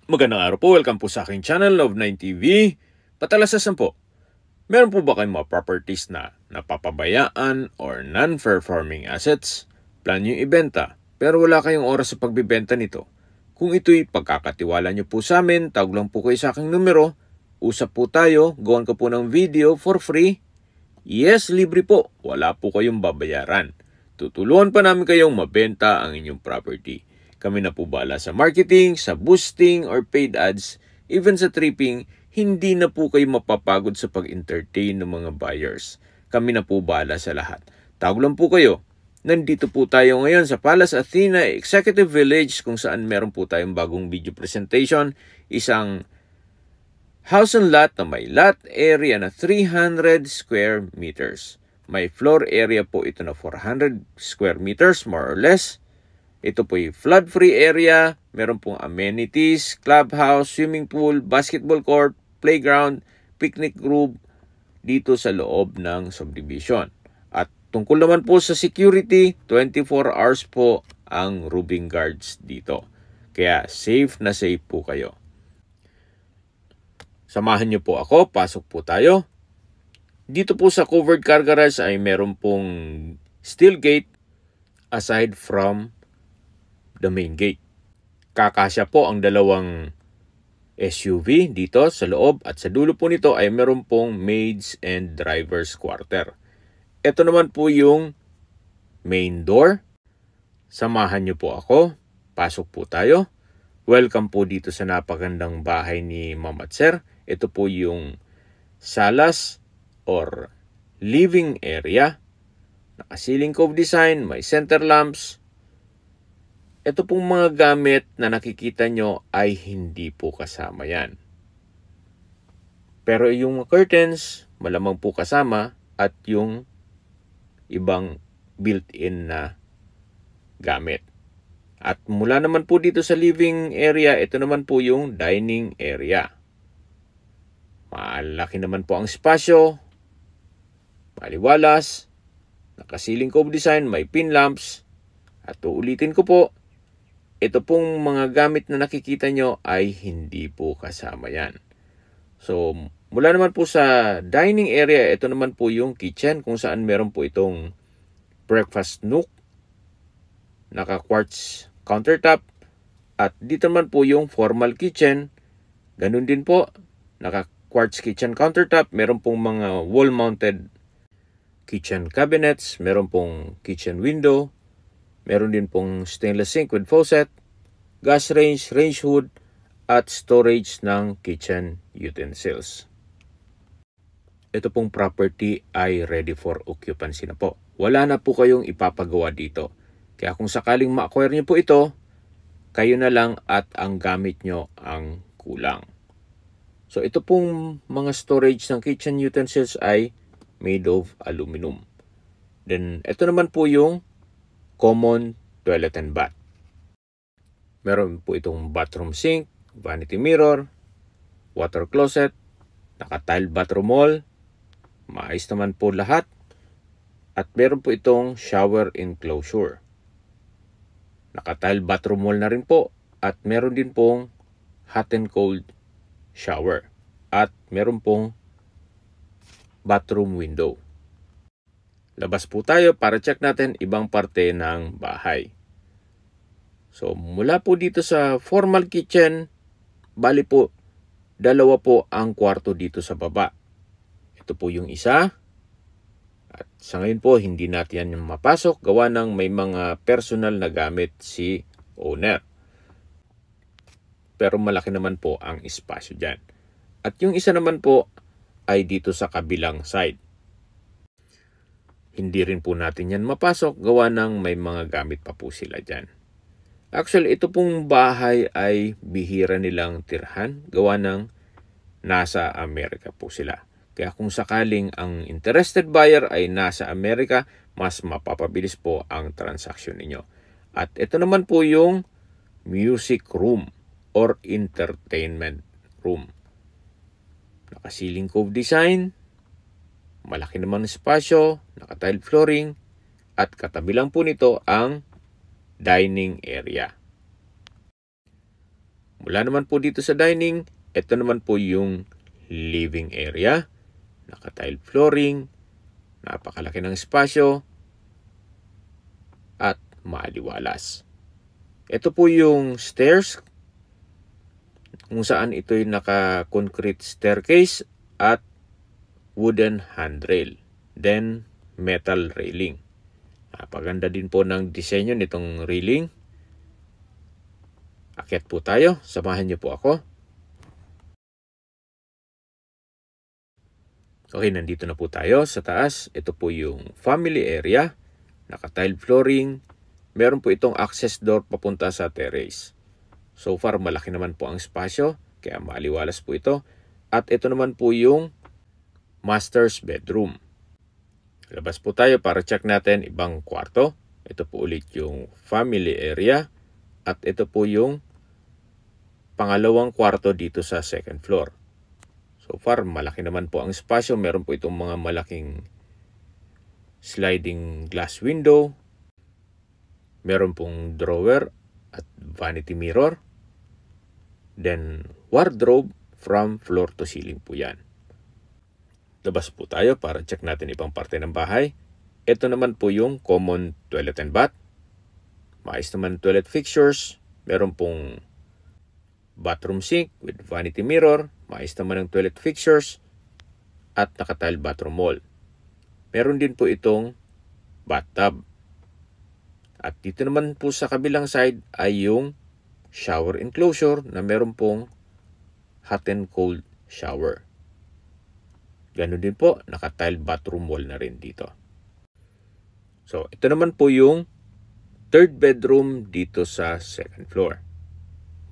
Magandang araw po, welcome po sa aking channel, Love9TV. Patalasasan po, meron po ba kayong mga properties na napapabayaan or non-performing assets? Plan nyo ibenta, pero wala kayong oras sa pagbibenta nito. Kung ito'y pagkakatiwala nyo po sa amin, tawag lang po kayo sa aking numero. Usap po tayo, gawan ko po ng video for free. Yes, libre po, wala po kayong babayaran. Tutulungan pa namin kayong mabenta ang inyong property. Kami na po bahala sa marketing, sa boosting or paid ads, even sa tripping, hindi na po kayo mapapagod sa pag-entertain ng mga buyers. Kami na po bahala sa lahat. Tawag lang po kayo. Nandito po tayo ngayon sa Palace Athena Executive Village kung saan meron po tayong bagong video presentation. Isang house and lot na may lot area na 300 square meters. May floor area po ito na 400 square meters more or less. Ito po yung flood-free area, meron pong amenities, clubhouse, swimming pool, basketball court, playground, picnic group dito sa loob ng subdivision. At tungkol naman po sa security, 24 hours po ang roofing guards dito. Kaya safe na safe po kayo. Samahan niyo po ako, pasok po tayo. Dito po sa covered car garage ay meron pong steel gate aside from the main gate. Kakasya po ang dalawang SUV dito sa loob at sa dulo po nito ay meron pong maids and drivers quarter. Ito naman po yung main door. Samahan niyo po ako. Pasok po tayo. Welcome po dito sa napagandang bahay ni Ma'am at Sir. Ito po yung salas or living area. Naka-ceiling cove design, may center lamps. Ito pong mga gamit na nakikita nyo ay hindi po kasama yan. Pero yung curtains, malamang po kasama at yung ibang built-in na gamit. At mula naman po dito sa living area, ito naman po yung dining area. Malaki naman po ang espasyo, maliwalas, naka-ceiling cove design, may pin lamps. At uulitin ko po, ito pong mga gamit na nakikita nyo ay hindi po kasama yan. So, mula naman po sa dining area, ito naman po yung kitchen kung saan meron po itong breakfast nook, naka-quartz countertop, at dito naman po yung formal kitchen. Ganun din po, naka-quartz kitchen countertop, meron pong mga wall-mounted kitchen cabinets, meron pong kitchen window, meron din pong stainless sink with faucet, gas range, range hood, at storage ng kitchen utensils. Ito pong property ay ready for occupancy na po. Wala na po kayong ipapagawa dito. Kaya kung sakaling ma-acquire nyo po ito, kayo na lang at ang gamit nyo ang kulang. So ito pong mga storage ng kitchen utensils ay made of aluminum. Then ito naman po yung common toilet and bath. Meron po itong bathroom sink, vanity mirror, water closet, naka-tile bathroom wall, maayos naman po lahat. At meron po itong shower enclosure. Naka-tile bathroom wall na rin po. At meron din pong hot and cold shower. At meron pong bathroom window. Labas po tayo para check natin ibang parte ng bahay. So, mula po dito sa formal kitchen, bali po, dalawa po ang kwarto dito sa baba. Ito po yung isa. At sa ngayon po, hindi natin yan mapasok gawa ng may mga personal na gamit si owner. Pero malaki naman po ang espasyo dyan. At yung isa naman po ay dito sa kabilang side. Hindi rin po natin yan mapasok gawa ng may mga gamit pa po sila dyan. Actually, ito pong bahay ay bihira nilang tirhan gawa ng nasa Amerika po sila. Kaya kung sakaling ang interested buyer ay nasa Amerika, mas mapapabilis po ang transaksyon ninyo. At ito naman po yung music room or entertainment room. Naka-ceiling cove design, malaki naman ang espasyo, naka-tile flooring, at katabi lang po nito ang dining area. Mula naman po dito sa dining, ito naman po yung living area. Naka-tile flooring, napakalaki ng espasyo, at maaliwalas. Ito po yung stairs, kung saan ito'y naka-concrete staircase at wooden handrail. Then, metal railing. Napaganda din po ng disenyo nitong railing. Akyat po tayo. Samahan niyo po ako. Okay, nandito na po tayo sa taas. Ito po yung family area. Naka-tile flooring. Meron po itong access door papunta sa terrace. So far, malaki naman po ang espasyo, kaya maaliwalas po ito. At ito naman po yung master's bedroom. Labas po tayo para check natin ibang kwarto. Ito po ulit yung family area. At ito po yung pangalawang kwarto dito sa second floor. So far, malaki naman po ang espasyo. Meron po itong mga malaking sliding glass window. Meron pong drawer at vanity mirror. Then, wardrobe from floor to ceiling po yan. Labas po tayo para check natin ibang parte ng bahay. Ito naman po yung common toilet and bath. Maayos naman toilet fixtures. Meron pong bathroom sink with vanity mirror. Maayos naman ang toilet fixtures. At naka-tile bathroom wall. Meron din po itong bathtub. At dito naman po sa kabilang side ay yung shower enclosure na meron pong hot and cold shower. Ganun din po, naka-tile bathroom wall na rin dito. So, ito naman po yung third bedroom dito sa second floor.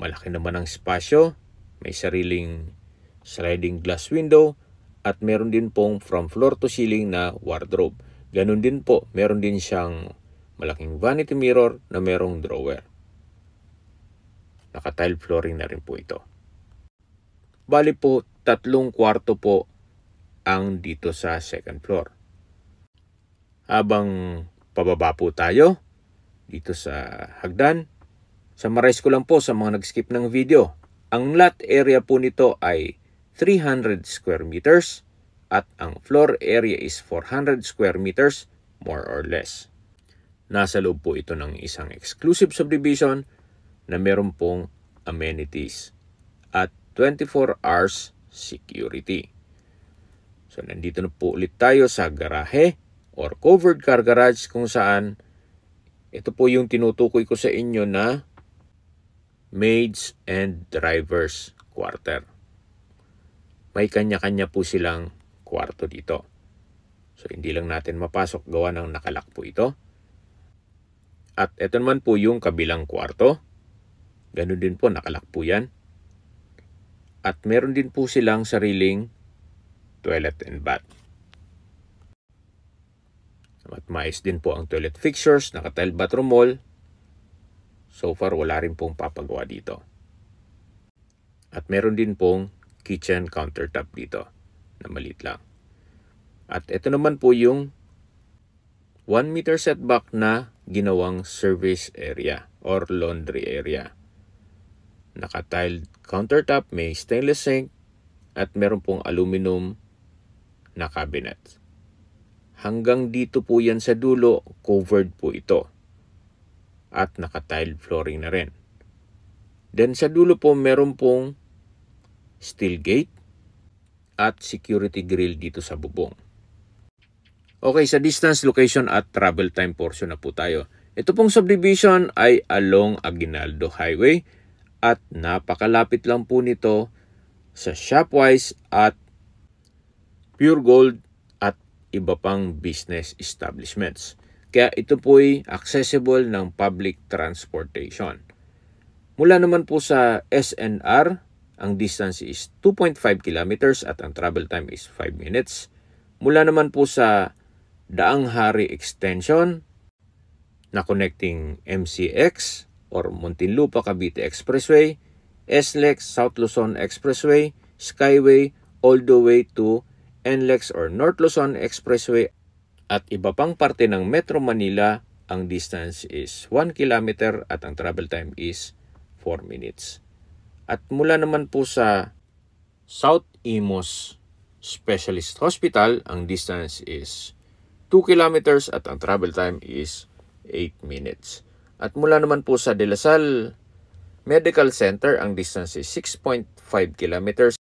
Malaki naman ang espasyo, may sariling sliding glass window, at meron din pong from floor to ceiling na wardrobe. Ganun din po, meron din siyang malaking vanity mirror na merong drawer. Naka-tile flooring na rin po ito. Bali po, 3 kwarto po ang dito sa second floor. Habang pababa po tayo dito sa hagdan, summarize ko lang po sa mga nag-skip ng video. Ang lot area po nito ay 300 square meters at ang floor area is 400 square meters more or less. Nasa loob po ito ng isang exclusive subdivision na meron pong amenities at 24 hours security. So, nandito na po ulit tayo sa garahe or covered car garage kung saan ito po yung tinutukoy ko sa inyo na maids and drivers quarter. May kanya-kanya po silang kwarto dito. So, hindi lang natin mapasok gawa ng nakalak po ito. At ito naman po yung kabilang kwarto. Ganun din po, nakalak po yan. At meron din po silang sariling toilet and bath. At maayos din po ang toilet fixtures, naka-tile bathroom wall. So far, wala rin pong papagawa dito. At meron din pong kitchen countertop dito na maliit lang. At ito naman po yung 1 meter setback na ginawang service area or laundry area. Naka-tiled countertop, may stainless sink, at meron pong aluminum na cabinet. Hanggang dito po yan sa dulo, covered po ito. At naka-tiled flooring na rin. Then sa dulo po, meron pong steel gate at security grill dito sa bubong. Okay, sa distance, location at travel time portion na po tayo. Ito pong subdivision ay along Aguinaldo Highway at napakalapit lang po nito sa Shopwise at Pure Gold at iba pang business establishments. Kaya ito po ay accessible ng public transportation. Mula naman po sa SNR, ang distance is 2.5 kilometers at ang travel time is 5 minutes. Mula naman po sa Daang Hari Extension na connecting MCX or Muntinlupa Cavite Expressway, SLEX South Luzon Expressway, Skyway, all the way to NLEX or North Luzon Expressway at iba pang parte ng Metro Manila, ang distance is 1 kilometer at ang travel time is 4 minutes. At mula naman po sa South Imos Specialist Hospital, ang distance is 2 kilometers at ang travel time is 8 minutes. At mula naman po sa De La Salle Medical Center, ang distance is 6.5 kilometers.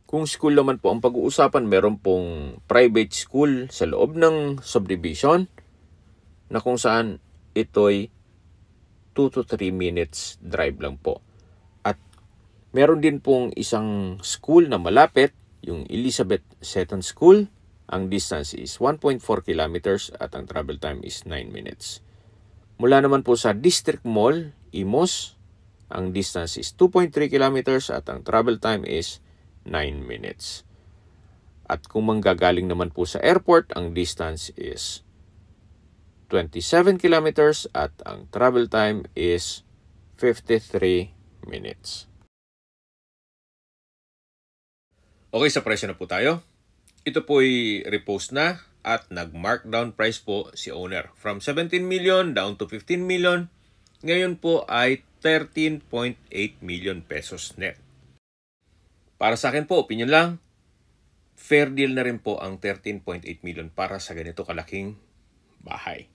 Kung school naman po ang pag-uusapan, meron pong private school sa loob ng subdivision na kung saan ito'y 2 to 3 minutes drive lang po. At meron din pong isang school na malapit, yung Elizabeth Seton School. Ang distance is 1.4 kilometers at ang travel time is 9 minutes. Mula naman po sa District Mall, Imos, ang distance is 2.3 kilometers at ang travel time is 9 minutes. At kung manggagaling naman po sa airport, ang distance is 27 kilometers at ang travel time is 53 minutes. Okay, sa presyo na po tayo. Ito po'y repost na at nag-markdown price po si owner. From 17 million down to 15 million. Ngayon po ay 13.8 million pesos net. Para sa akin po, opinion lang, fair deal na rin po ang 13.8 million para sa ganito kalaking bahay.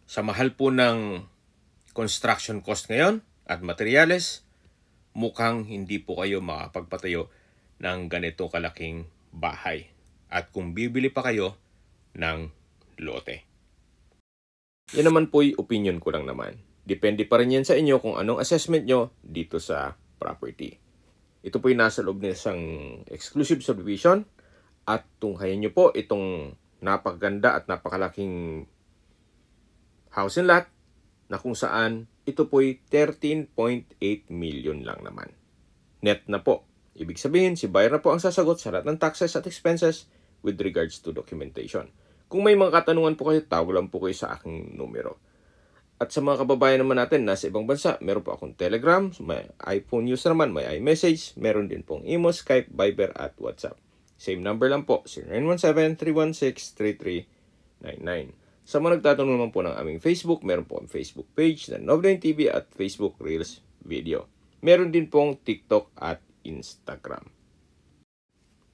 Sa mahal po ng construction cost ngayon at materyales, mukhang hindi po kayo makapagpatayo ng ganito kalaking bahay. At kung bibili pa kayo ng lote. Yan naman po yung opinion ko lang naman. Depende pa rin yan sa inyo kung anong assessment nyo dito sa property. Ito po yung nasa loob ng isang exclusive subdivision at tunghayan nyo po itong napakaganda at napakalaking house and lot na kung saan ito po yung 13.8 million lang naman. Net na po. Ibig sabihin, si buyer na po ang sasagot sa lahat ng taxes at expenses with regards to documentation. Kung may mga katanungan po kayo, tawag lang po kayo sa aking numero. At sa mga kababayan naman natin nasa ibang bansa, meron po akong Telegram, may iPhone user naman, may iMessage, meron din pong Imo, Skype, Viber at WhatsApp. Same number lang po, 0917-316-3399. Sa mga nagtatanong naman po ng aming Facebook, meron po ang Facebook page na Nov9 TV at Facebook Reels Video. Meron din pong TikTok at Instagram.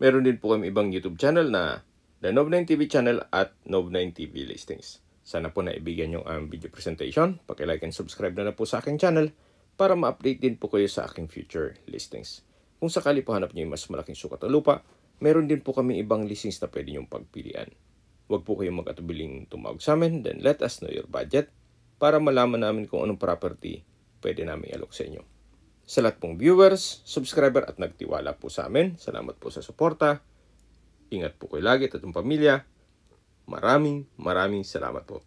Meron din po kami ibang YouTube channel na The Nov9 TV channel at Nov9 TV Listings. Sana po naibigyan yung video presentation. Paki-like and subscribe na po sa aking channel para ma-update din po kayo sa aking future listings. Kung sakali po hanap niyo yung mas malaking sukat na lupa, meron din po kami ibang listings na pwede niyong pagpilian. Huwag po kayong mag-atubiling tumawag sa amin, then let us know your budget para malaman namin kung anong property pwede namin i-alok sa inyo. Sa lahat pong viewers, subscriber at nagtiwala po sa amin, salamat po sa suporta. Ingat po kayo lagi at ang pamilya. Maraming salamat po.